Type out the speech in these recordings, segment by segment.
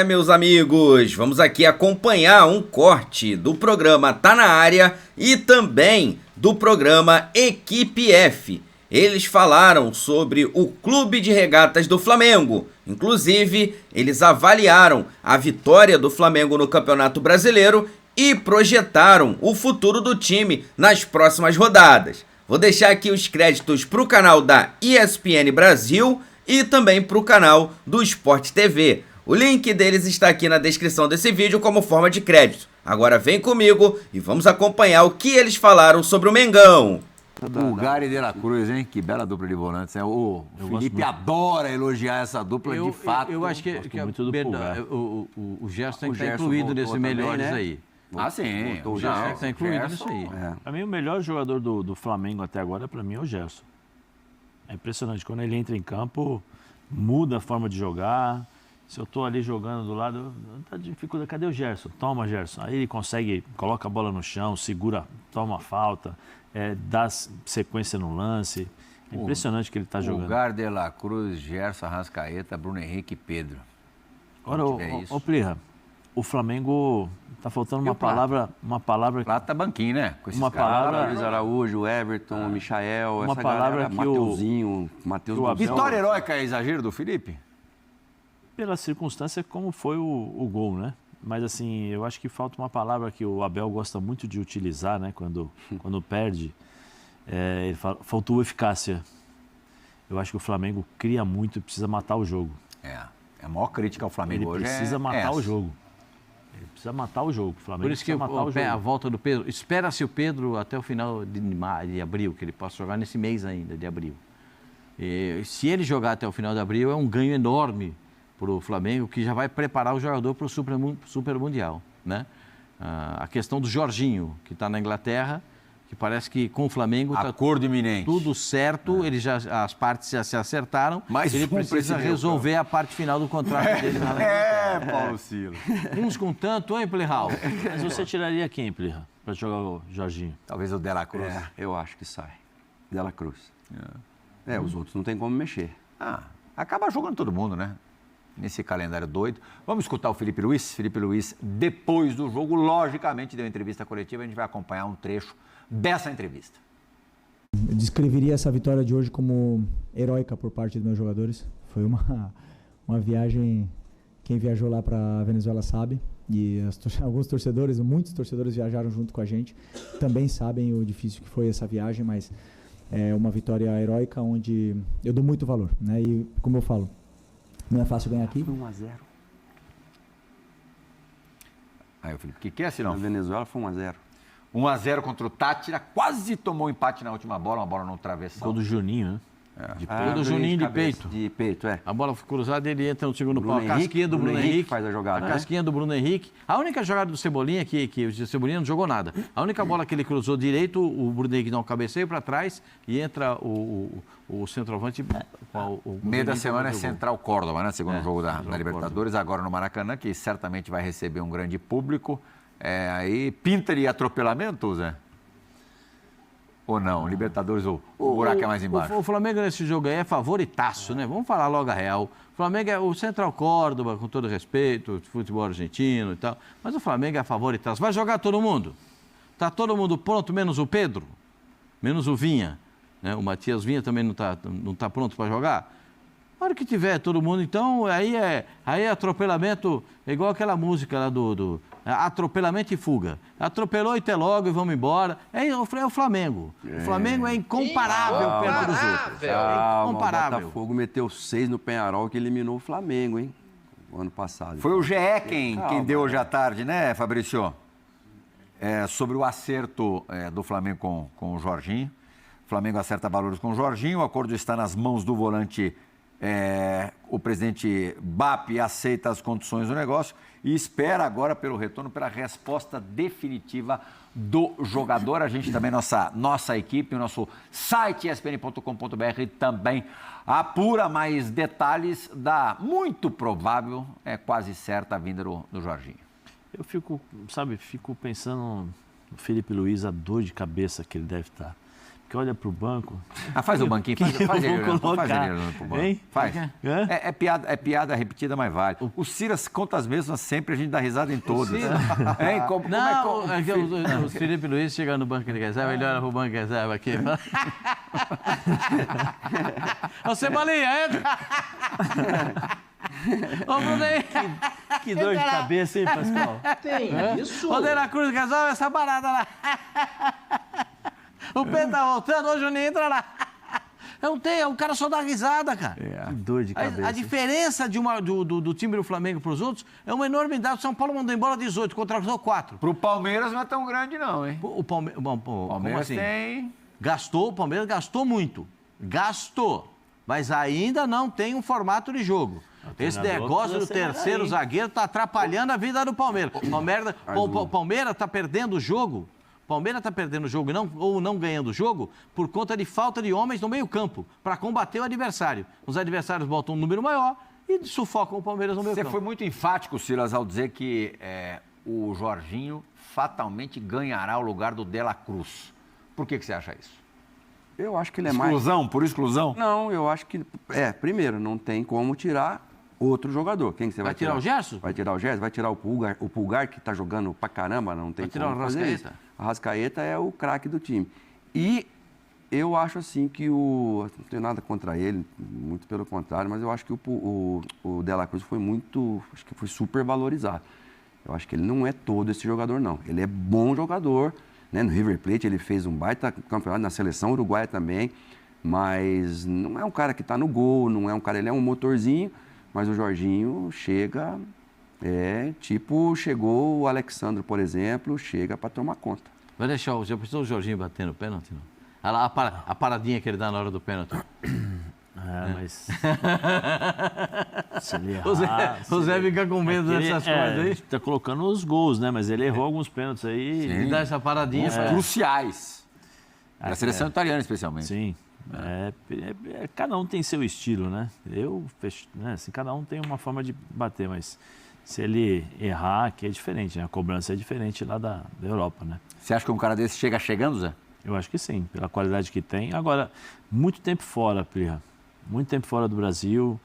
Meus amigos, vamos aqui acompanhar um corte do programa Tá na Área e também do programa Equipe F. Eles falaram sobre o Clube de Regatas do Flamengo. Inclusive, eles avaliaram a vitória do Flamengo no Campeonato Brasileiro e projetaram o futuro do time nas próximas rodadas. Vou deixar aqui os créditos para o canal da ESPN Brasil e também para o canal do Sport TV. O link deles está aqui na descrição desse vídeo como forma de crédito. Agora vem comigo e vamos acompanhar o que eles falaram sobre o Mengão. Pulgar e De La Cruz, hein? Que bela dupla de volantes. O Felipe adora elogiar essa dupla de fato. Eu acho que o Gerson tem que estar incluído nesse melhores também, né? Aí. Sim. O Gerson está incluído nisso aí. Para mim, o melhor jogador do Flamengo até agora, para mim, é o Gerson. É impressionante. Quando ele entra em campo, muda a forma de jogar. Se eu estou ali jogando do lado, tá dificuldade. Cadê o Gerson? Toma, Gerson. Aí ele consegue, coloca a bola no chão, segura, toma a falta, dá sequência no lance. É impressionante que ele está jogando. Pulgar, De La Cruz, Gerson, Arrascaeta, Bruno Henrique e Pedro. Ora, ô Plirra, o Flamengo tá faltando uma palavra. Lá tá banquinho, né? Com esses caras, Luiz Araújo, Everton, Michael, uma essa palavra galera, que Mateuzinho, Matheus. Vitória heróica é exagero do Felipe? Pela circunstância como foi o gol, né? Mas assim, eu acho que falta uma palavra que o Abel gosta muito de utilizar, né? Quando perde, ele fala, faltou eficácia. Eu acho que o Flamengo cria muito e precisa matar o jogo. A maior crítica ao Flamengo ele hoje precisa matar o jogo. Ele precisa matar o jogo. O Flamengo Por isso que a volta do Pedro, espera-se o Pedro até o final de abril, que ele possa jogar nesse mês ainda, de abril. E, se ele jogar até o final de abril, é um ganho enorme para o Flamengo, que já vai preparar o jogador para o Super Mundial, né? A questão do Jorginho, que está na Inglaterra, que parece que com o Flamengo está tudo certo, as partes já se acertaram, mas ele precisa resolver a parte final do contrato dele na Inglaterra. Paulo Silas. Uns com tanto, hein, Plihal? Mas você tiraria quem, Plirra, para jogar o Jorginho? Talvez o De La Cruz. Eu acho que sai. De La Cruz. Os outros não tem como mexer. Acaba jogando todo mundo, né? Nesse calendário doido. Vamos escutar o Felipe Luiz. Felipe Luiz, depois do jogo, logicamente, deu entrevista coletiva. A gente vai acompanhar um trecho dessa entrevista. Eu descreveria essa vitória de hoje como heróica por parte dos meus jogadores. Foi uma viagem, quem viajou lá para a Venezuela sabe, e alguns torcedores, muitos torcedores viajaram junto com a gente, também sabem o difícil que foi essa viagem, mas é uma vitória heróica onde eu dou muito valor, né? E como eu falo, não é fácil ganhar aqui. Foi 1-0. Aí o Felipe, o que é, Silão? Na Venezuela foi 1-0. 1-0 contra o Tátira, quase tomou empate na última bola, uma bola no travessão. Gol do Juninho, né? Gol do Juninho de peito. De peito, A bola foi cruzada e ele entra no segundo pau. A casquinha do Bruno Henrique faz a jogada. A casquinha do Bruno Henrique. A única jogada do Cebolinha, que o Cebolinha não jogou nada. A única bola que ele cruzou direito, o Bruno Henrique dá um cabeceio para trás e entra o centroavante. Meio da semana é Central Córdoba, né? Segundo jogo da Libertadores, agora no Maracanã, que certamente vai receber um grande público. Aí pinta de atropelamento, Zé? Ou não? Libertadores, o buraco é mais embaixo. O Flamengo nesse jogo aí é favoritaço, né? Vamos falar logo a real. O Flamengo é o Central Córdoba, com todo respeito, futebol argentino e tal. Mas o Flamengo é favoritaço. Vai jogar todo mundo? Tá todo mundo pronto, menos o Pedro? Menos o Vinha? Né? O Matias Vinha também não tá pronto para jogar? Na hora que tiver todo mundo, então, aí é atropelamento, é igual aquela música lá do atropelamento e fuga. Atropelou e até logo e vamos embora. É o Flamengo. O Flamengo é incomparável perto dos outros. É incomparável. O Botafogo meteu 6 no Penharol, que eliminou o Flamengo, hein? O ano passado. Foi o GE quem deu hoje à tarde, né, Fabrício? Sobre o acerto do Flamengo com o Jorginho. O Flamengo acerta valores com o Jorginho. O acordo está nas mãos do volante. O presidente BAP aceita as condições do negócio e espera agora pelo retorno, pela resposta definitiva do jogador. A gente também, nossa equipe, o nosso site espn.com.br também apura mais detalhes da muito provável, quase certa a vinda do Jorginho. Eu fico pensando no Felipe Luiz, a dor de cabeça que ele deve estar. que olha pro banco. Faz o banquinho, faz ele olhando pro banco. Hein? Faz. É piada repetida, mas vale. O Silas conta as mesmas sempre, a gente dá risada em todas. Hein? O Felipe Luiz chega no banco de reserva, ele olha pro banco de reserva aqui e fala... Ô, Cebolinha, entra! Ô, Brunei! Que dor de cabeça, hein, Pascoal? Tem isso. Ô, De La Cruz, resolve essa parada lá. O Pedro tá voltando, o Juninho entra lá. Não tem, o cara só dá risada, cara. Que dor de cabeça. A diferença do time do Flamengo para os outros é uma enormidade. O São Paulo mandou embora 18, contratou 4. Pro Palmeiras não é tão grande, não, hein? O Palmeiras, Palmeiras assim? tem... O Palmeiras gastou muito. Gastou. Mas ainda não tem um formato de jogo. Esse negócio do terceiro zagueiro está atrapalhando a vida do Palmeiras. O Palmeiras está perdendo o jogo. Palmeiras está perdendo o jogo ou não ganhando o jogo por conta de falta de homens no meio-campo para combater o adversário. Os adversários botam um número maior e sufocam o Palmeiras no meio-campo. Você foi muito enfático, Silas, ao dizer que o Jorginho fatalmente ganhará o lugar do De La Cruz. Por que você acha isso? Eu acho que ele é exclusão, por exclusão? Não, eu acho que... primeiro, não tem como tirar outro jogador. Quem que você vai tirar? Vai tirar o Gerson? Vai tirar o Gerson, vai tirar o Pulgar, que tá jogando pra caramba, não tem como fazer isso. O Arrascaeta é o craque do time. E eu acho assim que não tenho nada contra ele, muito pelo contrário, mas eu acho que o De La Cruz acho que foi super valorizado. Eu acho que ele não é todo esse jogador, não. Ele é bom jogador, né? No River Plate ele fez um baita campeonato, na seleção uruguaia também, mas não é um cara que tá no gol, não é um cara, ele é um motorzinho, mas o Jorginho chega, chegou o Alexandre, por exemplo, chega para tomar conta. Vai deixar, já pensou o Jorginho batendo o pênalti? Não? A paradinha que ele dá na hora do pênalti. Mas... se ele errar, o Zé fica com medo dessas coisas aí. Tá colocando os gols, né? Mas ele errou alguns pênaltis aí. Sim. Ele dá essa paradinha. Cruciais. Da seleção italiana, especialmente. Sim. Cada um tem seu estilo, né? Assim, cada um tem uma forma de bater, mas se ele errar, aqui é diferente, né? A cobrança é diferente lá da Europa, né? Você acha que um cara desse chega chegando, Zé? Eu acho que sim, pela qualidade que tem. Agora, muito tempo fora, Plirra. Muito tempo fora do Brasil.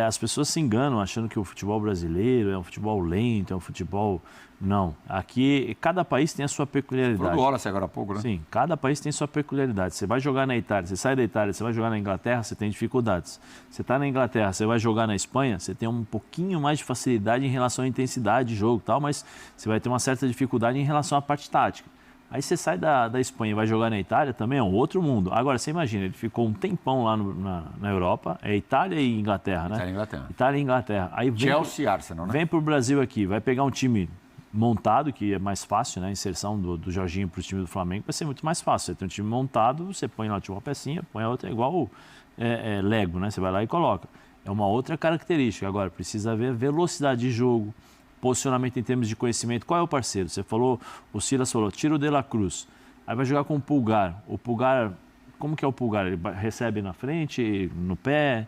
As pessoas se enganam achando que o futebol brasileiro é um futebol lento, é um futebol... Não. Aqui, cada país tem a sua peculiaridade. Falou do Wallace agora há pouco, né? Sim, cada país tem sua peculiaridade. Você vai jogar na Itália, você sai da Itália, você vai jogar na Inglaterra, você tem dificuldades. Você está na Inglaterra, você vai jogar na Espanha, você tem um pouquinho mais de facilidade em relação à intensidade de jogo e tal, mas você vai ter uma certa dificuldade em relação à parte tática. Aí você sai da Espanha e vai jogar na Itália, também é um outro mundo. Agora, você imagina, ele ficou um tempão lá na Europa, é Itália e Inglaterra, né? Itália e Inglaterra. Itália e Inglaterra. Aí Chelsea e Arsenal, né? Vem pro Brasil aqui, vai pegar um time montado, que é mais fácil, né? A inserção do Jorginho pro time do Flamengo vai ser muito mais fácil. Você tem um time montado, você põe lá uma pecinha, põe a outra, igual Lego, né? Você vai lá e coloca. É uma outra característica. Agora, precisa ver velocidade de jogo, posicionamento em termos de conhecimento. Qual é o parceiro? Você falou, o Silas falou, tira o De La Cruz. Aí vai jogar com o Pulgar. O Pulgar, como que é o Pulgar? Ele recebe na frente, no pé,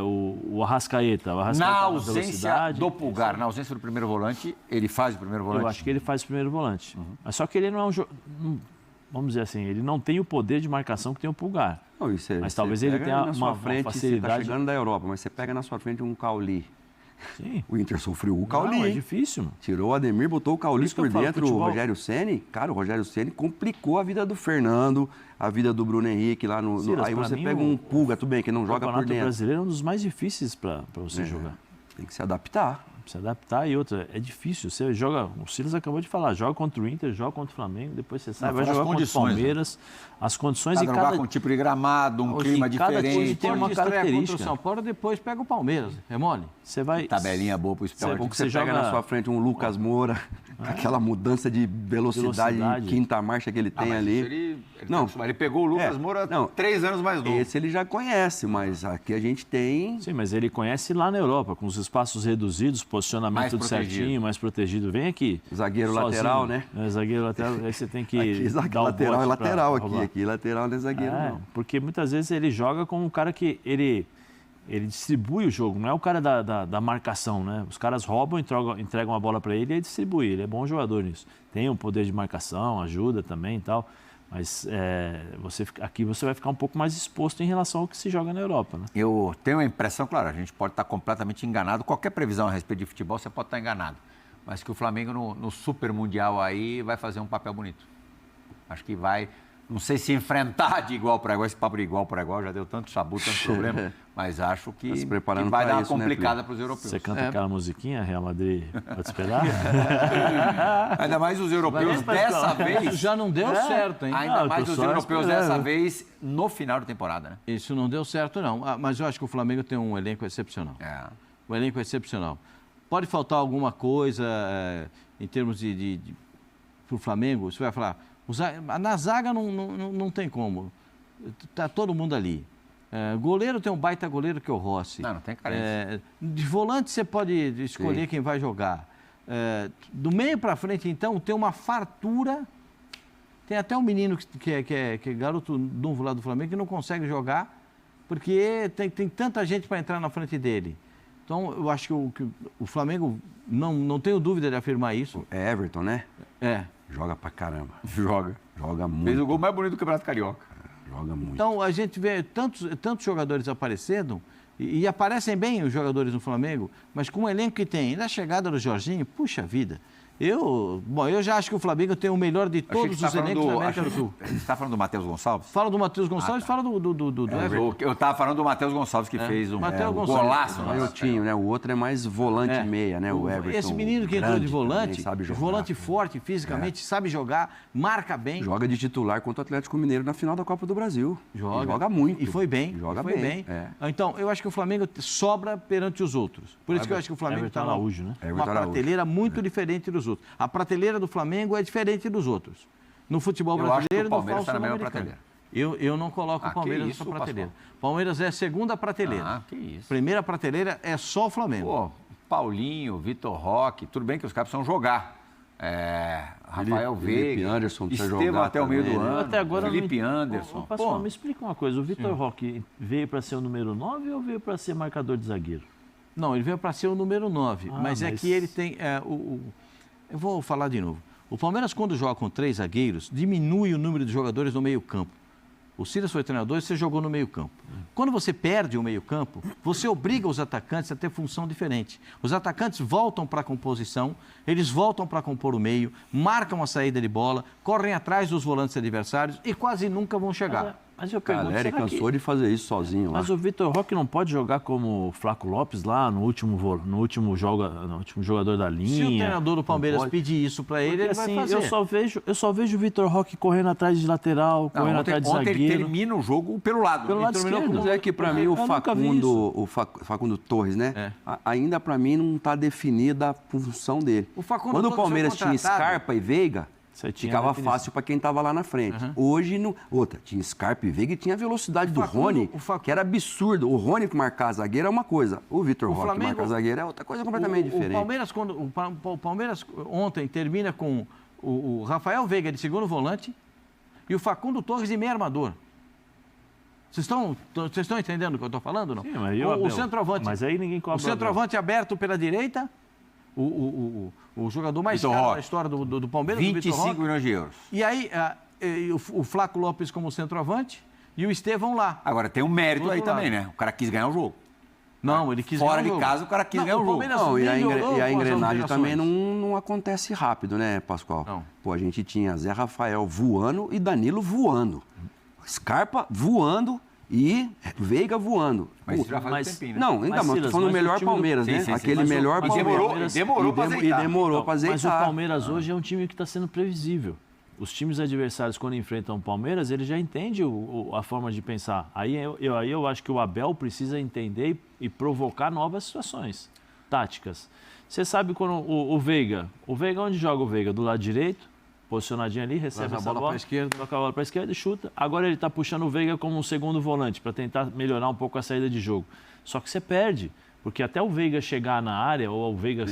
o Arrascaeta. Na ausência do Pulgar, na ausência do primeiro volante, ele faz o primeiro volante? Eu acho que ele faz o primeiro volante. Mas só que ele não é vamos dizer assim, ele não tem o poder de marcação que tem o Pulgar. Não, mas talvez ele tenha uma facilidade... Você está chegando da Europa, mas você pega na sua frente um Cauli. Sim. O Inter sofreu o Cauli. Não, é difícil. Mano. Tirou o Ademir, botou o Cauli por dentro, o Rogério Ceni. Cara, o Rogério Ceni complicou a vida do Fernando, a vida do Bruno Henrique lá no... Aí você pega um Pulga, tudo bem, que não joga por dentro. O brasileiro é um dos mais difíceis para você jogar. Tem que se adaptar. Se adaptar e outra, é difícil. Você joga, o Silas acabou de falar, joga contra o Inter, joga contra o Flamengo, depois você sai, vai jogar contra o Palmeiras. Né? As condições cada lugar com um tipo de gramado, um clima diferente. Tem uma característica. Contra o São Paulo, depois pega o Palmeiras. É mole? Você vai... Tabelinha boa pro esporte. Você joga na sua frente um Lucas Moura, aquela mudança de velocidade, quinta marcha que ele tem ali. Ele pegou o Lucas Moura 3 anos mais novo. Esse ele já conhece, mas aqui a gente tem... Sim, mas ele conhece lá na Europa, com os espaços reduzidos, posicionamento tudo certinho, mais protegido. Vem aqui. Zagueiro sozinho, lateral, né? Zagueiro lateral, aí você tem que aqui, dar lateral o é lateral aqui lateral não é zagueiro não. Porque muitas vezes ele joga como um cara que ele distribui o jogo, não é o cara da marcação, né? Os caras roubam, entregam a bola para ele e ele distribui. Ele é bom jogador nisso. Tem um poder de marcação, ajuda também e tal. Mas aqui você vai ficar um pouco mais exposto em relação ao que se joga na Europa, né? Eu tenho a impressão, claro, a gente pode estar completamente enganado. Qualquer previsão a respeito de futebol, você pode estar enganado. Mas que o Flamengo no Super Mundial aí vai fazer um papel bonito. Acho que vai, não sei se enfrentar de igual para igual, esse papo de igual para igual já deu tanto sabu, tanto problema, mas acho que vai dar uma complicada para os europeus. Você canta aquela musiquinha, Real Madrid, pode esperar? Ainda mais os europeus dessa vez... Isso já não deu certo, hein? Ainda mais os europeus dessa vez no final da temporada, né? Isso não deu certo, não. Mas eu acho que o Flamengo tem um elenco excepcional. Um elenco excepcional. Pode faltar alguma coisa em termos para o Flamengo, você vai falar... Na zaga não tem como. Está todo mundo ali. Goleiro tem um baita goleiro que é o Rossi. Não tem carência. De volante você pode escolher quem vai jogar. Do meio para frente, então, tem uma fartura. Tem até um menino que é garoto novo lá do Flamengo que não consegue jogar porque tem tanta gente para entrar na frente dele. Então, eu acho que o Flamengo, não tenho dúvida de afirmar isso. É Everton, né? Joga pra caramba. Joga muito. Fez o gol mais bonito do Campeonato Carioca. Joga muito. Então, a gente vê tantos jogadores aparecendo, e aparecem bem os jogadores no Flamengo, mas com o elenco que tem, e na chegada do Jorginho, puxa vida. Eu já acho que o Flamengo tem o melhor de todos os elencos da América do Sul. Você está falando do Matheus Gonçalves? Fala do Matheus Gonçalves, fala do Everton. Eu estava falando do Matheus Gonçalves, que fez um golaço. Né? O outro é mais volante meia, né? O Everton. Esse menino que entrou de volante, sabe jogar. Volante forte fisicamente, sabe jogar, marca bem. Joga de titular contra o Atlético Mineiro na final da Copa do Brasil. Joga muito. E foi bem. Joga bem. Então, eu acho que o Flamengo sobra perante os outros. Por isso que eu acho que o Flamengo está lá hoje, né? Uma prateleira muito diferente dos outros. A prateleira do Flamengo é diferente dos outros. No futebol brasileiro, no Palmeiras está na mesma prateleira. Eu não coloco o Palmeiras nessa prateleira. Palmeiras é a segunda prateleira. Que isso. Primeira prateleira é só o Flamengo. Pô, Paulinho, Vitor Roque, tudo bem que os caras precisam jogar. Rafael Veiga, Anderson, Estevão até o meio do ano, até agora Felipe Anderson. Pascoal, me explica uma coisa, o Vitor Roque veio para ser o número 9 ou veio para ser marcador de zagueiro? Não, ele veio para ser o número 9, mas é que ele tem... Eu vou falar de novo. O Palmeiras, quando joga com 3 zagueiros, diminui o número de jogadores no meio-campo. O Silas foi treinador e você jogou no meio-campo. Quando você perde o meio-campo, você obriga os atacantes a ter função diferente. Os atacantes voltam para a composição, eles voltam para compor o meio, marcam a saída de bola, correm atrás dos volantes adversários e quase nunca vão chegar. Mas eu pergunto, Caleri cansou de fazer isso sozinho lá. Mas o Vitor Roque não pode jogar como o Flaco Lopes lá no último jogador da linha? Se o treinador do Palmeiras pedir isso para ele, ele vai fazer. Eu só vejo o Vitor Roque correndo atrás de lateral, correndo atrás de zagueiro. Ontem ele termina o jogo pelo lado. Pelo lado esquerdo. Mas é que para mim o Facundo Torres, né? Ainda para mim não está definida a função dele. Quando o Palmeiras tinha Scarpa e Veiga, ficava fácil para quem estava lá na frente. Hoje, tinha Scarpa e Veiga e tinha a velocidade do Rony, que era absurdo. O Rony marcar zagueiro é uma coisa, o Vitor Roque marcar zagueiro é outra coisa completamente diferente. O Palmeiras ontem termina com o Rafael Veiga de segundo volante e o Facundo Torres de meio armador. Vocês estão entendendo o que eu estou falando? Não? Sim, mas o centroavante. Mas aí ninguém cobra. O centroavante aberto pela direita. O jogador mais caro da história do Palmeiras, 25 milhões de euros. E aí, o Flaco Lopes como centroavante e o Estevão lá. Agora, tem um mérito aí também, né? O cara quis ganhar o jogo. Não, ele quis Fora de casa, o cara quis ganhar o jogo. Não, e a engrenagem também não acontece rápido, né, Pascoal? Não. Pô, a gente tinha Zé Rafael voando e Danilo voando. Scarpa voando e Veiga voando. Mas isso já faz um tempinho, né? Não, ainda mais, tô falando do melhor Palmeiras, né? Aquele melhor Palmeiras. Demorou para azeitar. E demorou para azeitar. Mas o Palmeiras hoje é um time que está sendo previsível. Os times adversários, quando enfrentam o Palmeiras, eles já entendem a forma de pensar. Aí eu acho que o Abel precisa entender e provocar novas situações táticas. Você sabe quando o Veiga onde joga o Veiga? Do lado direito, posicionadinho ali, recebe essa bola para a esquerda, toca a bola para a esquerda e chuta. Agora ele está puxando o Veiga como um segundo volante para tentar melhorar um pouco a saída de jogo. Só que você perde, porque até o Veiga chegar na área, ou o Veiga,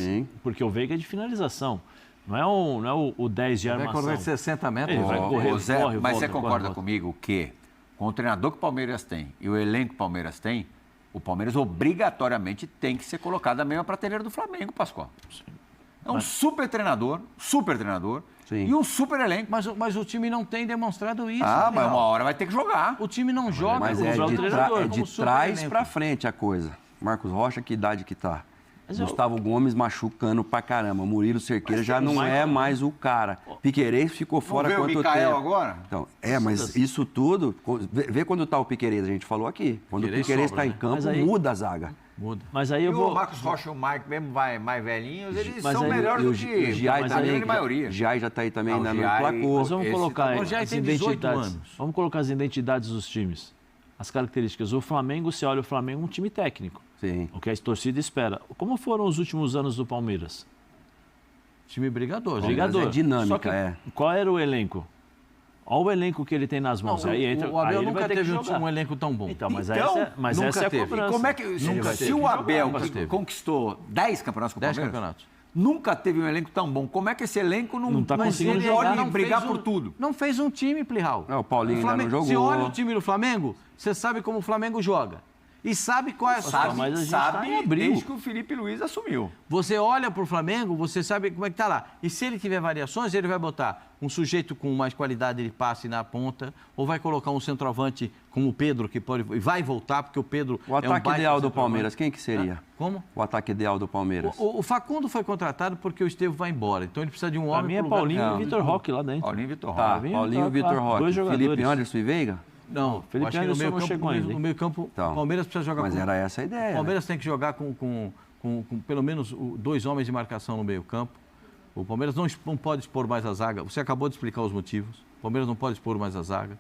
porque o Veiga é de finalização. Não é o 10 de armação. Vai correr 60 metros. Ele vai correr, Zé, corre, mas volta, você concorda volta. comigo que, com o treinador que o Palmeiras tem e o elenco que o Palmeiras tem, o Palmeiras obrigatoriamente tem que ser colocado na mesma prateleira do Flamengo, Pascoal. É um super treinador. Sim. E um super elenco. Mas o time não tem demonstrado isso. Mas uma hora vai ter que jogar. O time não joga. Mas como é de super trás elenco. pra frente a coisa. Marcos Rocha, que idade que tá? Gustavo Gomes machucando pra caramba. Murilo Cerqueira já não é mais o cara. Piquerez ficou fora Vamos ver quanto o Micael tempo. agora? Então, mas isso tudo... Vê quando tá o Piquerez, a gente falou aqui. Quando o Piquerez tá em campo, Mas aí- muda a zaga. Muda. Mas aí E eu vou... o Marcos Rocha e o Mike, mesmo mais velhinhos, eles Mas são aí- melhores E do o que Giai a também, grande maioria. Giai já tá aí também Não, no Giai- placô. Mas vamos Esse colocar tá bom. as Já tem 18 identidades. anos. Vamos colocar as identidades dos times. As características. O Flamengo, você olha o Flamengo, um time técnico. Sim. O que a torcida espera. Como foram os últimos anos do Palmeiras? Time brigador. Brigador. É dinâmica, Só que qual era o elenco? Olha o elenco que ele tem nas mãos. Não, aí entra, o Abel aí ele vai nunca ter que teve jogar. um elenco tão bom. Então, mas Então, nunca essa é a teve. cobrança. E como é que... Nunca Se teve. o Abel, Nunca que teve. conquistou 10 campeonatos com o 10 Palmeiras, campeonatos. nunca teve um elenco tão bom, como é que esse elenco Não tá mas conseguindo ele jogar, pode não brigar fez por tudo? Não fez um time, Plihal. O Paulinho ainda não jogou. Se olha o time do Flamengo, você sabe como o Flamengo joga. E sabe qual é a sua... mas a gente tá em abril. Desde que o Felipe Luiz assumiu. Você olha para o Flamengo, você sabe como é que tá lá. E se ele tiver variações, ele vai botar um sujeito com mais qualidade de passe na ponta, ou vai colocar um centroavante como o Pedro, que pode e vai voltar, porque o Pedro O ataque é um baita ideal do centroavante. Palmeiras, quem que seria? Como? O ataque ideal do Palmeiras. O Facundo foi contratado porque o Estevão vai embora. Então ele precisa de um Pra homem mim é pro lugar Paulinho do- e Vitor Roque lá dentro. Paulinho e Vitor Roque. Tá, Paulinho, Paulinho e Vitor Roque. dois Felipe jogadores. Anderson e Veiga? Não, Felipe acho que no Anderson meio não campo, chegou ainda, hein? no meio campo, Então, o Palmeiras precisa jogar Mas com... era essa a ideia. O Palmeiras tem que jogar com pelo menos dois homens de marcação no meio campo. O Palmeiras não pode expor mais a zaga. Você acabou de explicar os motivos. O Palmeiras não pode expor mais a zaga.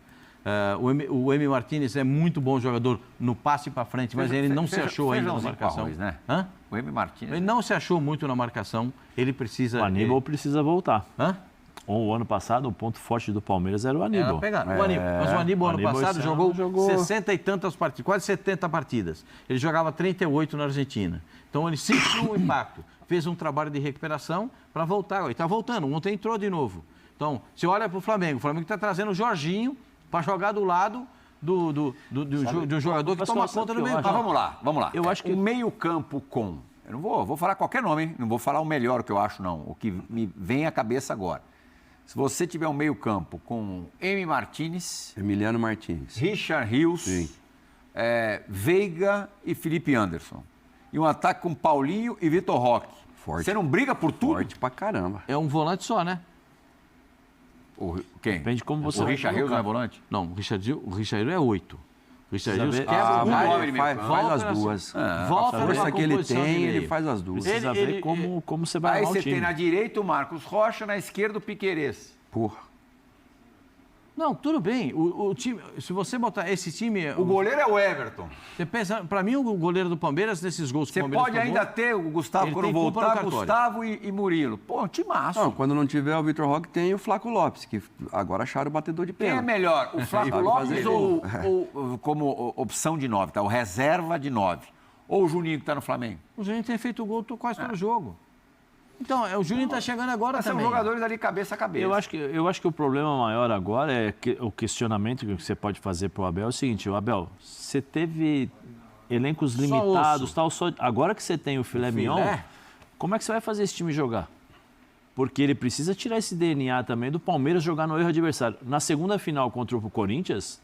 O Emi Martínez é muito bom jogador no passe para frente, mas ele não se achou ainda na marcação. Arroz, né? Hã? O Emi Martínez. Ele não se achou muito na marcação. Ele precisa... O Aníbal precisa voltar. Hã? O ano passado, o ponto forte do Palmeiras era o Aníbal. Era pegar. O Aníbal. Mas o Aníbal, ano Aníbal passado, esse ano jogou 60 e tantas partidas, quase 70 partidas. Ele jogava 38 na Argentina. Então, ele sentiu o impacto. Fez um trabalho de recuperação para voltar. Ele está voltando. Ontem entrou de novo. Então, você olha para o Flamengo está trazendo o Jorginho para jogar do lado do jogador que toma conta do meio Mas campo. vamos lá. Eu acho que- O meio campo com... Eu não vou falar qualquer nome, hein? Não vou falar o melhor que eu acho, não. O que me vem à cabeça agora. Se você tiver um meio campo com Emi Martínez, Emiliano Martins. Richard Rios, Sim. Veiga e Felipe Anderson. E um ataque com Paulinho e Vitor Roque. Forte. Você não briga por tudo? Forte pra caramba. É um volante só, né? Quem? Depende de como você O vai Richard Rios não é volante? Não, o Richard é 8. O Richard Rios Precisa ver- quebra o vai- homem. vai- faz Volta as nessa- duas. Volta A numa força que ele composição de tem, meio. ele faz as duas. Precisa ver como você vai Aí armar você o time. tem na direita o Marcos Rocha, na esquerda o Piquerez. Porra. Não, tudo bem. O time, se você botar esse time... O goleiro é o Everton. Você pensa, para mim, o goleiro do Palmeiras, nesses gols que Você o Palmeiras pode ainda ter o Gustavo ele quando tem culpa no voltar, cartório. Gustavo e Murilo. Pô, um timaço. Não, quando não tiver o Vitor Roque, tem o Flaco Lopes, que agora acharam o batedor de Quem é pênalti. melhor, o Flávio Sabe Lopes fazer ou como opção de 9, tá? O reserva de 9. Ou o Juninho que está no Flamengo? O Juninho tem feito gol quase todo jogo. Então, o Juninho está chegando agora São também. jogadores ali cabeça a cabeça. Eu acho que o problema maior agora é que o questionamento que você pode fazer para o Abel é o seguinte: o Abel, você teve elencos Só limitados, osso. tal, agora que você tem o filé mignon, como é que você vai fazer esse time jogar? Porque ele precisa tirar esse DNA também do Palmeiras jogar no erro adversário. Na segunda final contra o Corinthians,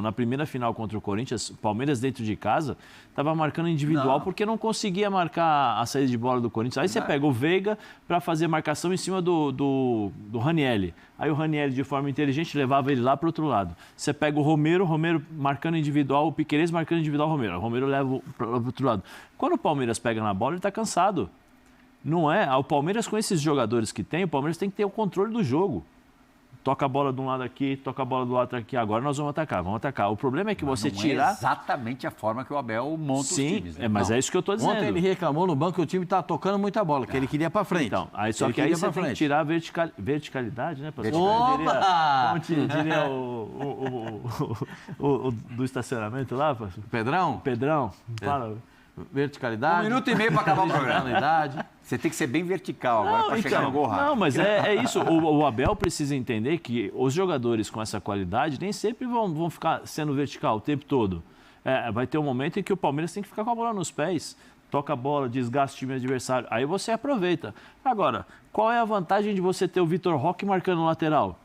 na primeira final contra o Corinthians, o Palmeiras dentro de casa estava marcando individual porque não conseguia marcar a saída de bola do Corinthians. Aí você pega o Veiga para fazer marcação em cima do Ranieri. Aí o Ranieri, de forma inteligente, levava ele lá para o outro lado. Você pega o Romero marcando individual, o Piquerez marcando individual o Romero leva para o outro lado. Quando o Palmeiras pega na bola, ele está cansado. Não é? O Palmeiras, com esses jogadores que tem, o Palmeiras tem que ter o controle do jogo. Toca a bola de um lado aqui, toca a bola do outro aqui. Agora nós vamos atacar. O problema é que você não tirar... é exatamente a forma que o Abel monta os times. Né? Mas é isso que eu estou dizendo. Ontem ele reclamou no banco que o time estava tocando muita bola, que ele queria para frente. Então, só que aí você tem que tirar a verticalidade, né, pastor? Opa! Como diria o do estacionamento lá, pastor? Pedrão, fala. Verticalidade. 1 minuto e meio para acabar o programa. Verticalidade. Você tem que ser bem vertical agora para chegar no gol rápido. Não, mas é isso. O Abel precisa entender que os jogadores com essa qualidade nem sempre vão ficar sendo vertical o tempo todo. Vai ter um momento em que o Palmeiras tem que ficar com a bola nos pés. toca a bola, desgasta o time adversário. Aí você aproveita. Agora, qual é a vantagem de você ter o Vitor Roque marcando o lateral?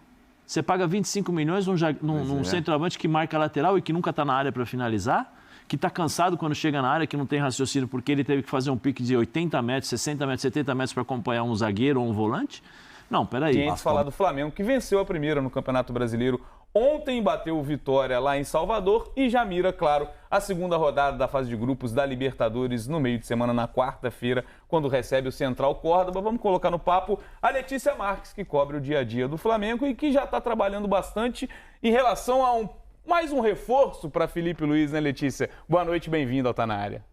Você paga 25 milhões num centroavante que marca a lateral e que nunca está na área para finalizar? Que está cansado quando chega na área, que não tem raciocínio porque ele teve que fazer um pique de 80 metros, 60 metros, 70 metros para acompanhar um zagueiro ou um volante? Não, peraí. Tinha que falar do Flamengo, que venceu a primeira no Campeonato Brasileiro. Ontem bateu o Vitória lá em Salvador e já mira, claro, a segunda rodada da fase de grupos da Libertadores no meio de semana, na quarta-feira, quando recebe o Central Córdoba. Vamos colocar no papo a Letícia Marques, que cobre o dia a dia do Flamengo e que já está trabalhando bastante em relação a mais um reforço para Felipe Luiz, né, Letícia? Boa noite, bem-vindo ao Tá Na Área.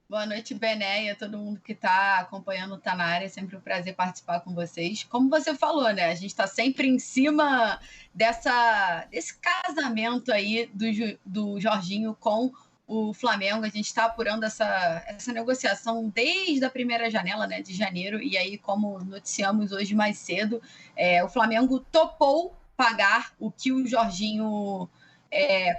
Boa noite, Bené, e a todo mundo que está acompanhando o Tá Na Área. É sempre um prazer participar com vocês. Como você falou, né? A gente está sempre em cima desse casamento aí do Jorginho com o Flamengo. A gente está apurando essa negociação desde a primeira janela, né, de janeiro. E aí, como noticiamos hoje mais cedo, o Flamengo topou pagar o que o Jorginho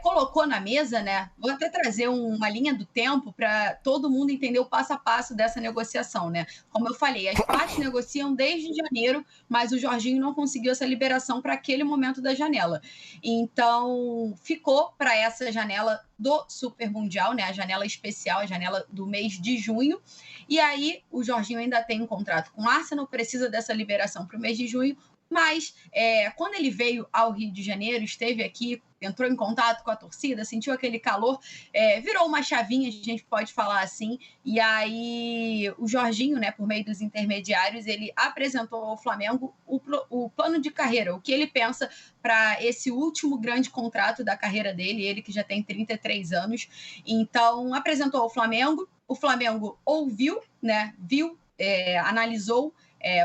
colocou na mesa, né? Vou até trazer uma linha do tempo para todo mundo entender o passo a passo dessa negociação, né? Como eu falei, as partes negociam desde janeiro, mas o Jorginho não conseguiu essa liberação para aquele momento da janela. Então, ficou para essa janela do Super Mundial, né? A janela especial, a janela do mês de junho. E aí, o Jorginho ainda tem um contrato com o Arsenal, precisa dessa liberação para o mês de junho. Mas quando ele veio ao Rio de Janeiro, esteve aqui, entrou em contato com a torcida, sentiu aquele calor, virou uma chavinha, a gente pode falar assim, e aí o Jorginho, né, por meio dos intermediários, ele apresentou ao Flamengo o plano de carreira, o que ele pensa para esse último grande contrato da carreira dele, ele que já tem 33 anos. Então, apresentou ao Flamengo, o Flamengo ouviu, né, viu, analisou.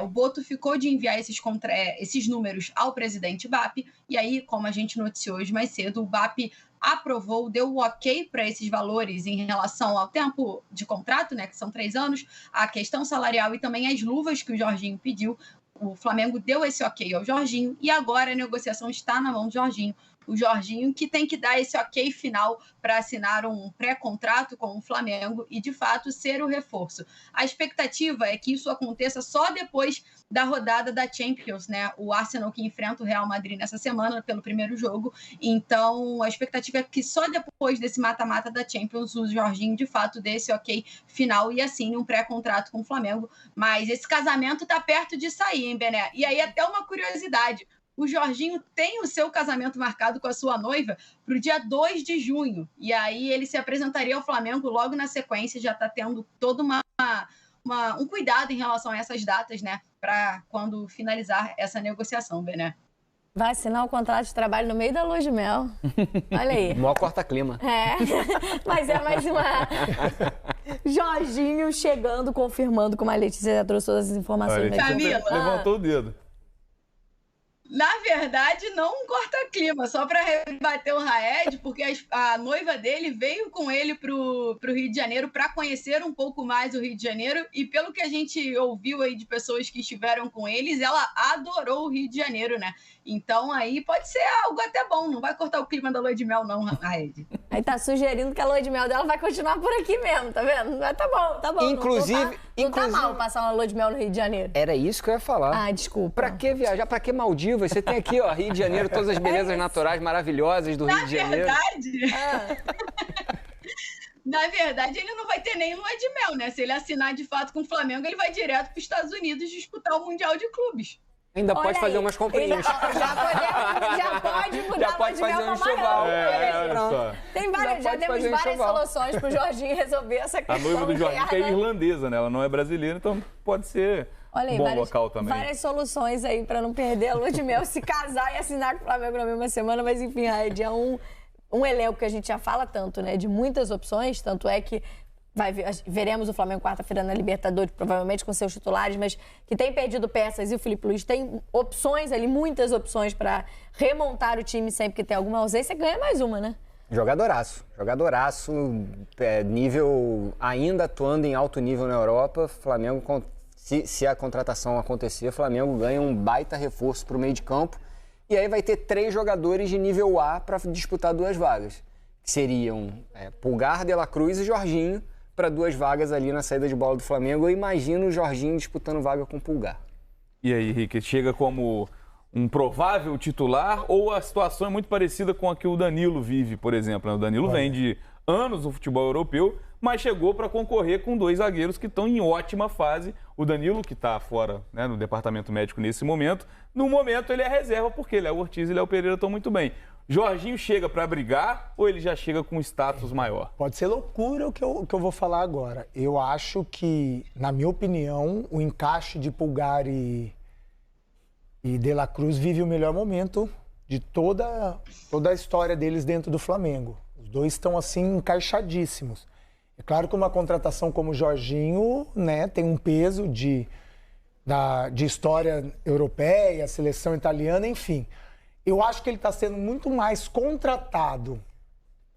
O Boto ficou de enviar esses números ao presidente BAP, e aí, como a gente noticiou hoje mais cedo, o BAP aprovou, deu o ok para esses valores em relação ao tempo de contrato, né, que são 3 anos, a questão salarial e também as luvas que o Jorginho pediu. O Flamengo deu esse ok ao Jorginho e agora a negociação está na mão do Jorginho. O Jorginho que tem que dar esse ok final para assinar um pré-contrato com o Flamengo e, de fato, ser o reforço. A expectativa é que isso aconteça só depois da rodada da Champions, né? O Arsenal que enfrenta o Real Madrid nessa semana pelo primeiro jogo. Então, a expectativa é que só depois desse mata-mata da Champions o Jorginho, de fato, dê esse ok final e assine um pré-contrato com o Flamengo. Mas esse casamento está perto de sair, hein, Bené? E aí até uma curiosidade. O Jorginho tem o seu casamento marcado com a sua noiva para o dia 2 de junho. E aí ele se apresentaria ao Flamengo logo na sequência, já está tendo todo um cuidado em relação a essas datas, né? Para quando finalizar essa negociação, Bené. Vai assinar o contrato de trabalho no meio da lua de mel. Olha aí. Mó corta-clima. Mas é mais uma... Jorginho chegando, confirmando, como a Letícia já trouxe todas as informações. Camila, levantou o dedo. Na verdade, não um corta-clima, só para rebater o Raed, porque a noiva dele veio com ele para o Rio de Janeiro para conhecer um pouco mais o Rio de Janeiro, e pelo que a gente ouviu aí de pessoas que estiveram com eles, ela adorou o Rio de Janeiro, né? Então aí pode ser algo até bom, não vai cortar o clima da lua de mel não, Raed. Aí tá sugerindo que a lua de mel dela vai continuar por aqui mesmo, tá vendo? Mas tá bom. Inclusive... Não tá mal passar uma lua de mel no Rio de Janeiro. Era isso que eu ia falar. Desculpa. Pra que viajar? Pra que Maldivas? Você tem aqui, ó, Rio de Janeiro, todas as belezas naturais maravilhosas do Rio de Janeiro. Na verdade, ele não vai ter nem lua de mel, né? Se ele assinar de fato com o Flamengo, ele vai direto para os Estados Unidos disputar o Mundial de Clubes. Ainda pode fazer umas comprinhas. Já pode mudar a lua de mel para maior. Já temos várias soluções para o Jorginho resolver essa questão. A noiva do Jorginho que é irlandesa, né? Ela não é brasileira, então pode ser bom local também. Várias soluções aí para não perder a lua de mel, se casar e assinar com o Flamengo na mesma semana. Mas enfim, Raed, é um elenco que a gente já fala tanto, né? De muitas opções, tanto é que veremos o Flamengo quarta-feira na Libertadores, provavelmente com seus titulares, mas que tem perdido peças, e o Felipe Luiz tem opções ali, muitas opções para remontar o time sempre que tem alguma ausência, ganha mais uma, né? Jogadoraço, nível ainda atuando em alto nível na Europa. Flamengo, se a contratação acontecer, o Flamengo ganha um baita reforço para o meio de campo, e aí vai ter 3 jogadores de nível A para disputar 2 vagas. seriam Pulgar, De La Cruz e Jorginho, para 2 vagas ali na saída de bola do Flamengo. Eu imagino o Jorginho disputando vaga com o Pulgar. E aí, Henrique, chega como um provável titular ou a situação é muito parecida com a que o Danilo vive, por exemplo? O Danilo vem de anos no futebol europeu, mas chegou para concorrer com 2 zagueiros que estão em ótima fase. O Danilo, que está fora, né, no departamento médico nesse momento, no momento ele é reserva porque Léo Ortiz e Léo Pereira estão muito bem. Jorginho chega para brigar ou ele já chega com status maior? Pode ser loucura o que eu vou falar agora. Eu acho que, na minha opinião, o encaixe de Pulgar e De La Cruz vive o melhor momento de toda a história deles dentro do Flamengo. Os dois estão, assim, encaixadíssimos. É claro que uma contratação como o Jorginho, né, tem um peso de história europeia, seleção italiana, enfim. Eu acho que ele está sendo muito mais contratado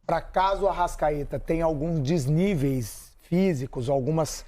para caso o Arrascaeta tenha alguns desníveis físicos, algumas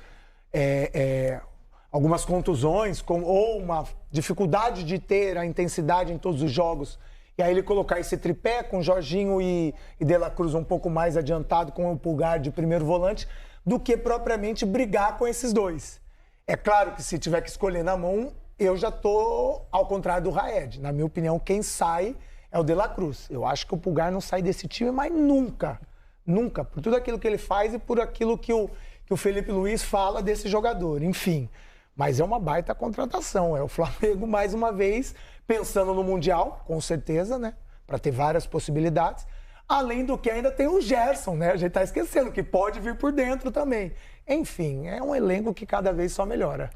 contusões, ou uma dificuldade de ter a intensidade em todos os jogos, e aí ele colocar esse tripé com Jorginho e De La Cruz um pouco mais adiantado com o Pulgar de primeiro volante, do que propriamente brigar com esses dois. É claro que se tiver que escolher na mão, eu já estou ao contrário do Raed. Na minha opinião, quem sai é o De La Cruz. Eu acho que o Pulgar não sai desse time, mas nunca. Nunca. Por tudo aquilo que ele faz e por aquilo que o Felipe Luiz fala desse jogador. Enfim. Mas é uma baita contratação. É o Flamengo, mais uma vez, pensando no Mundial, com certeza, né? Para ter várias possibilidades. Além do que ainda tem o Gerson, né? A gente está esquecendo que pode vir por dentro também. Enfim, é um elenco que cada vez só melhora.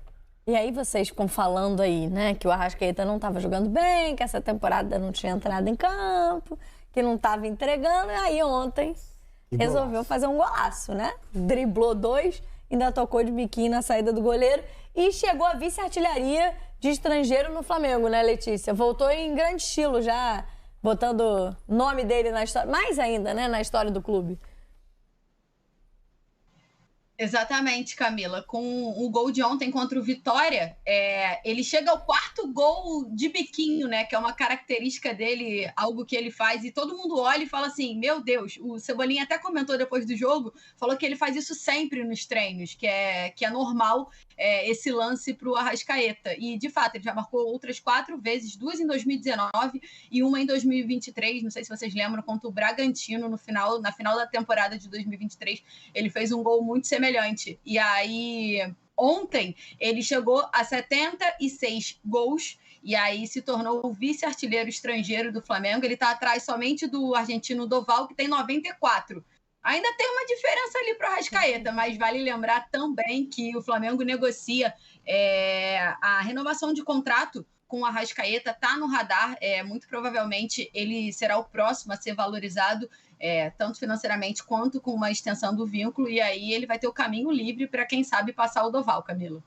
E aí vocês ficam falando aí, né, que o Arrascaeta não estava jogando bem, que essa temporada não tinha entrado em campo, que não estava entregando, e aí ontem resolveu fazer um golaço, né? Driblou 2, ainda tocou de biquinho na saída do goleiro e chegou a vice-artilharia de estrangeiro no Flamengo, né, Letícia? Voltou em grande estilo já, botando o nome dele na história, mais ainda, né, na história do clube. Exatamente, Camila. Com o gol de ontem contra o Vitória, ele chega ao 4º gol de biquinho, né? Que é uma característica dele, algo que ele faz, e todo mundo olha e fala assim, meu Deus, o Cebolinha até comentou depois do jogo, falou que ele faz isso sempre nos treinos, que é normal esse lance para o Arrascaeta. E, de fato, ele já marcou outras 4 vezes, 2 em 2019 e uma em 2023, não sei se vocês lembram, contra o Bragantino na final da temporada de 2023, ele fez um gol muito semelhante. E aí, ontem, ele chegou a 76 gols e aí se tornou o vice-artilheiro estrangeiro do Flamengo. Ele está atrás somente do argentino Doval, que tem 94. Ainda tem uma diferença ali para o Arrascaeta, mas vale lembrar também que o Flamengo negocia a renovação de contrato com o Arrascaeta, está no radar. Muito provavelmente ele será o próximo a ser valorizado, tanto financeiramente quanto com uma extensão do vínculo, e aí ele vai ter o caminho livre para, quem sabe, passar o Doval, Camila.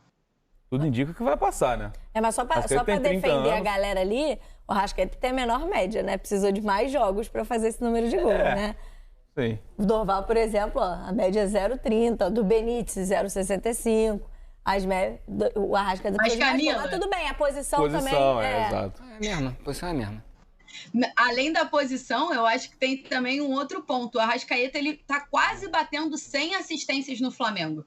Tudo indica que vai passar, né? Mas só para defender a galera ali, o Arrascaeta tem a menor média, né? Precisou de mais jogos para fazer esse número de gols, né? Sim. O Doval, por exemplo, a média é 0,30, do Benítez 0,65. O Arrascaeta depois Camila, tudo bem, a posição também exato. É a mesma, a posição é a mesma. Além da posição, eu acho que tem também um outro ponto. O Arrascaeta, ele tá quase batendo 100 assistências no Flamengo.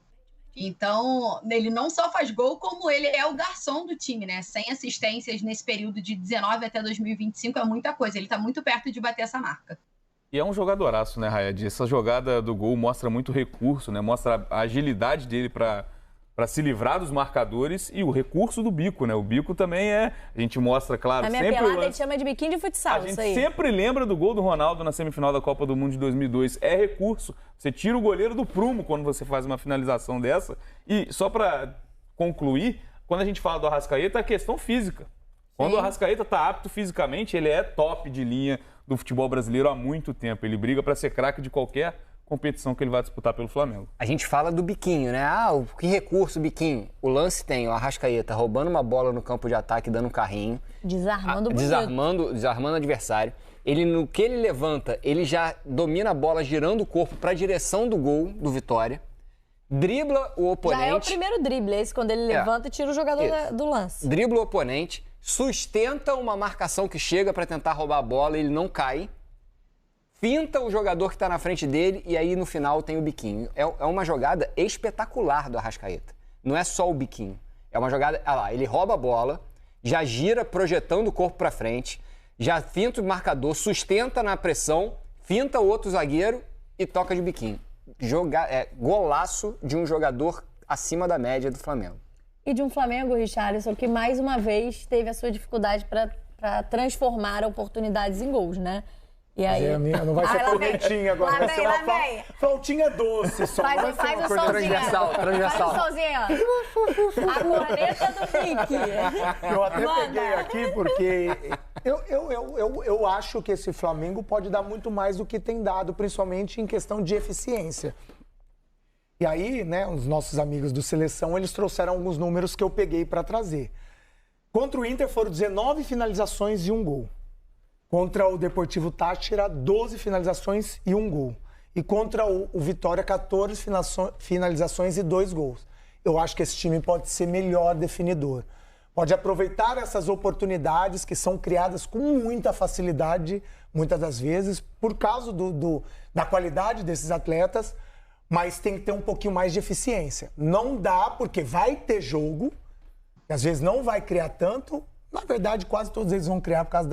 Então, ele não só faz gol, como ele é o garçom do time, né? 100 assistências nesse período de 19 até 2025 é muita coisa. Ele tá muito perto de bater essa marca. E é um jogadoraço, né, Raed? Essa jogada do gol mostra muito recurso, né? Mostra a agilidade dele para se livrar dos marcadores e o recurso do bico, né? O bico também a gente mostra, claro, na minha sempre pelada a gente chama de biquinho de futsal, a gente sempre lembra do gol do Ronaldo na semifinal da Copa do Mundo de 2002. É recurso. Você tira o goleiro do prumo quando você faz uma finalização dessa. E só para concluir, quando a gente fala do Arrascaeta, é a questão física. Quando o Arrascaeta está apto fisicamente, ele é top de linha do futebol brasileiro há muito tempo. Ele briga para ser craque de qualquer competição que ele vai disputar pelo Flamengo. A gente fala do biquinho, né? Que recurso, biquinho. O lance tem o Arrascaeta roubando uma bola no campo de ataque, dando um carrinho. Desarmando o adversário. No que ele levanta, ele já domina a bola, girando o corpo para a direção do gol do Vitória. Dribla o oponente. Já é o primeiro drible, esse quando ele levanta e tira o jogador do lance. Dribla o oponente, sustenta uma marcação que chega para tentar roubar a bola, ele não cai. finta o jogador que está na frente dele e aí no final tem o biquinho. É uma jogada espetacular do Arrascaeta. Não é só o biquinho. É uma jogada... Olha lá, ele rouba a bola, já gira projetando o corpo para frente, já finta o marcador, sustenta na pressão, finta o outro zagueiro e toca de biquinho. Golaço de um jogador acima da média do Flamengo. E de um Flamengo, Richarlison, que mais uma vez teve a sua dificuldade para transformar oportunidades em gols, né? E aí... a minha não vai ser cornetinha agora, vai ser uma flautinha doce só. Faz o solzinho. Transversal. Faz o solzinho, ó. A corneta do Rick. Eu até peguei aqui porque eu acho que esse Flamengo pode dar muito mais do que tem dado, principalmente em questão de eficiência. E aí, né, os nossos amigos do Seleção, eles trouxeram alguns números que eu peguei para trazer. Contra o Inter foram 19 finalizações e 1 gol. Contra o Deportivo Táchira, 12 finalizações e 1 gol. E contra o Vitória, 14 finalizações e 2 gols. Eu acho que esse time pode ser melhor definidor. Pode aproveitar essas oportunidades que são criadas com muita facilidade, muitas das vezes, por causa da qualidade desses atletas, mas tem que ter um pouquinho mais de eficiência. Não dá, porque vai ter jogo, e às vezes não vai criar tanto. Na verdade, quase todos eles vão criar por causa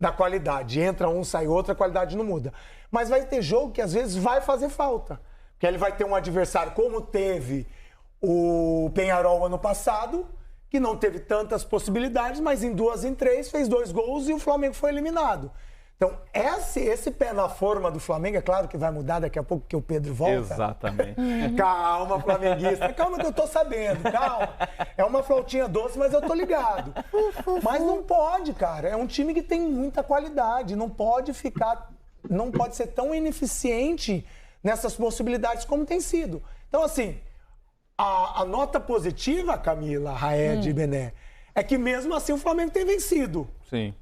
da qualidade. Entra um, sai outro, a qualidade não muda. Mas vai ter jogo que às vezes vai fazer falta. Porque ele vai ter um adversário como teve o Peñarol ano passado, que não teve tantas possibilidades, mas em 2 em 3 fez 2 gols e o Flamengo foi eliminado. Então, esse pé na forma do Flamengo, é claro que vai mudar daqui a pouco que o Pedro volta. Exatamente. Calma, flamenguista. Calma que eu tô sabendo, calma. É uma flautinha doce, mas eu tô ligado. Mas não pode, cara. É um time que tem muita qualidade. Não pode ser tão ineficiente nessas possibilidades como tem sido. Então, assim, a nota positiva, Camila, Raed e Bené, é que mesmo assim o Flamengo tem vencido. Sim.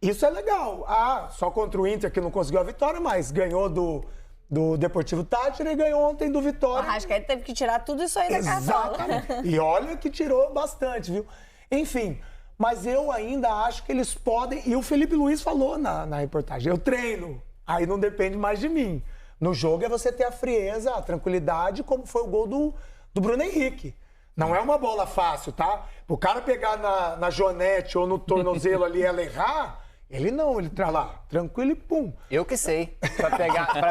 Isso é legal. Só contra o Inter que não conseguiu a vitória, mas ganhou do Deportivo Táchira e ganhou ontem do Vitória. O Arrascaeta teve que tirar tudo isso aí da cartola. Exatamente. E olha que tirou bastante, viu? Enfim, mas eu ainda acho que eles podem... E o Felipe Luiz falou na reportagem, eu treino, aí não depende mais de mim. No jogo é você ter a frieza, a tranquilidade, como foi o gol do Bruno Henrique. Não é uma bola fácil, tá? O cara pegar na jonete ou no tornozelo ali e ela errar... Ele tá lá, tranquilo e pum. Eu que sei, pra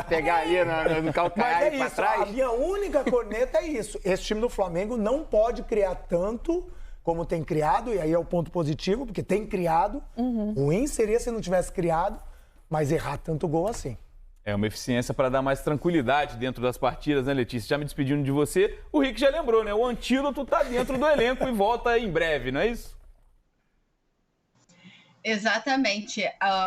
pegar ali no calcanhar e pra trás. A minha única corneta é isso. Esse time do Flamengo não pode criar tanto como tem criado, e aí é o ponto positivo, porque tem criado. Ruim seria se não tivesse criado, mas errar tanto gol assim. É uma eficiência para dar mais tranquilidade dentro das partidas, né, Letícia? Já me despedindo de você, o Rick já lembrou, né? O antídoto tá dentro do elenco e volta em breve, não é isso? Exatamente.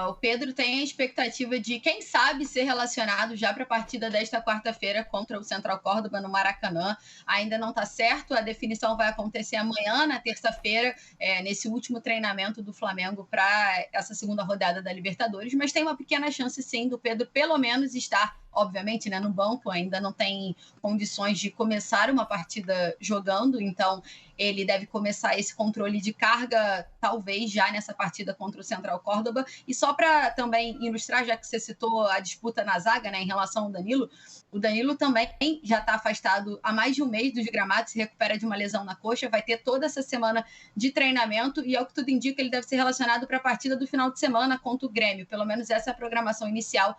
O Pedro tem a expectativa de, quem sabe, ser relacionado já para a partida desta quarta-feira contra o Central Córdoba no Maracanã. Ainda não está certo, a definição vai acontecer amanhã, na terça-feira, nesse último treinamento do Flamengo para essa segunda rodada da Libertadores, mas tem uma pequena chance, sim, do Pedro pelo menos estar, obviamente, né, no banco. Ainda não tem condições de começar uma partida jogando, então ele deve começar esse controle de carga, talvez já nessa partida contra o Central Córdoba. E só para também ilustrar, já que você citou a disputa na zaga, né, em relação ao Danilo, o Danilo também já está afastado há mais de um mês dos gramados, se recupera de uma lesão na coxa, vai ter toda essa semana de treinamento e, ao que tudo indica, ele deve ser relacionado para a partida do final de semana contra o Grêmio. Pelo menos essa é a programação inicial,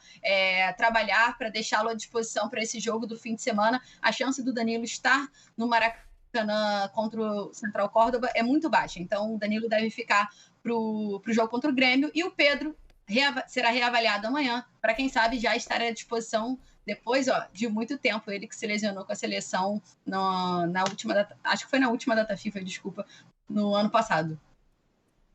trabalhar para deixá-lo à disposição para esse jogo do fim de semana. A chance do Danilo estar no Maracanã contra o Central Córdoba é muito baixa, então o Danilo deve ficar para o jogo contra o Grêmio e o Pedro será reavaliado amanhã, para quem sabe já estar à disposição depois de muito tempo. Ele que se lesionou com a seleção na última data, acho que foi na última data FIFA, no ano passado.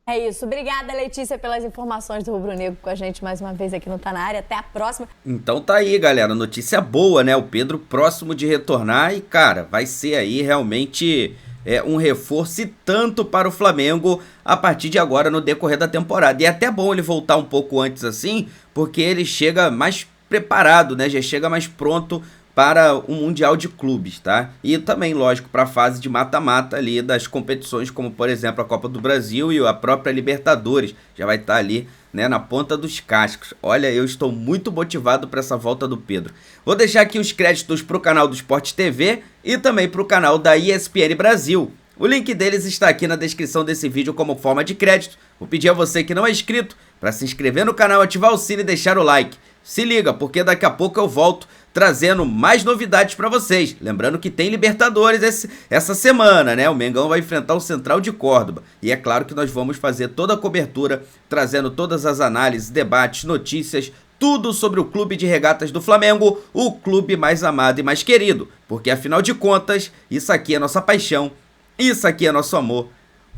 É isso. Obrigada, Letícia, pelas informações do Rubro Negro com a gente mais uma vez aqui no Tá Na Área. Até a próxima. Então tá aí, galera. Notícia boa, né? O Pedro próximo de retornar e, cara, vai ser aí realmente um reforço e tanto para o Flamengo a partir de agora no decorrer da temporada. E é até bom ele voltar um pouco antes assim, porque ele chega mais preparado, né? Já chega mais pronto para o Mundial de Clubes, tá? E também, lógico, para a fase de mata-mata ali das competições, como por exemplo a Copa do Brasil e a própria Libertadores, já vai estar ali, né, na ponta dos cascos. Olha, eu estou muito motivado para essa volta do Pedro. Vou deixar aqui os créditos para o canal do Sport TV e também para o canal da ESPN Brasil. O link deles está aqui na descrição desse vídeo como forma de crédito. Vou pedir a você que não é inscrito para se inscrever no canal, ativar o sino e deixar o like. Se liga, porque daqui a pouco eu volto trazendo mais novidades para vocês. Lembrando que tem Libertadores essa semana, né? O Mengão vai enfrentar o Central de Córdoba. E é claro que nós vamos fazer toda a cobertura, trazendo todas as análises, debates, notícias, tudo sobre o Clube de Regatas do Flamengo, o clube mais amado e mais querido. Porque afinal de contas, isso aqui é nossa paixão, isso aqui é nosso amor.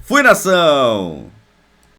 Fui, nação!